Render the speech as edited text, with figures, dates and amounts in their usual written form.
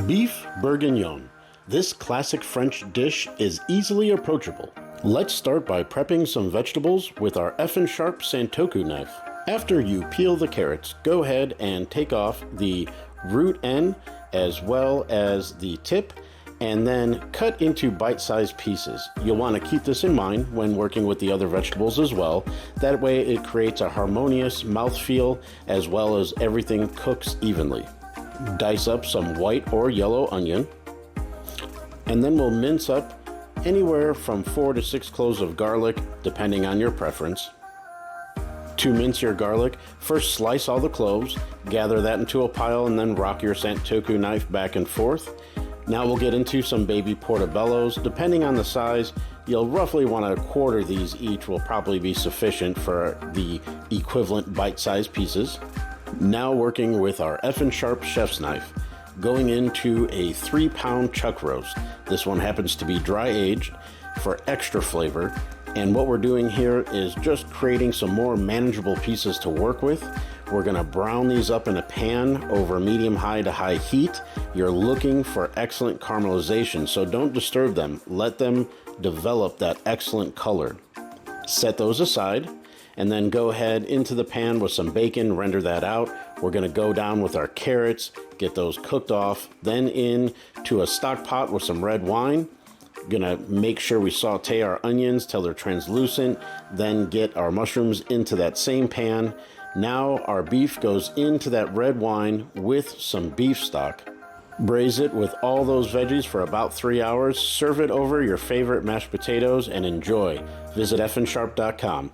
Beef Bourguignon. This classic French dish is easily approachable. Let's start by prepping some vegetables with our effin' sharp Santoku knife. After you peel the carrots, go ahead and take off the root end as well as the tip, and then cut into bite-sized pieces. You'll want to keep this in mind when working with the other vegetables as well. That way it creates a harmonious mouthfeel as well as everything cooks evenly. Dice up some white or yellow onion, and then we'll mince up anywhere from 4 to 6 cloves of garlic, depending on your preference. To mince your garlic, first slice all the cloves, gather that into a pile, and then rock your Santoku knife back and forth. Now we'll get into some baby portobellos. Depending on the size, you'll roughly want to quarter these each, will probably be sufficient for the equivalent bite-sized pieces. Now working with our effin' sharp chef's knife, going into a 3-pound chuck roast. This one happens to be dry aged for extra flavor. And what we're doing here is just creating some more manageable pieces to work with. We're gonna brown these up in a pan over medium-high to high heat. You're looking for excellent caramelization, so don't disturb them. Let them develop that excellent color. Set those aside, and then go ahead into the pan with some bacon, render that out. We're gonna go down with our carrots, get those cooked off, then into a stock pot with some red wine. Gonna make sure we saute our onions till they're translucent, then get our mushrooms into that same pan. Now our beef goes into that red wine with some beef stock. Braise it with all those veggies for about 3 hours. Serve it over your favorite mashed potatoes and enjoy. Visit effinsharp.com.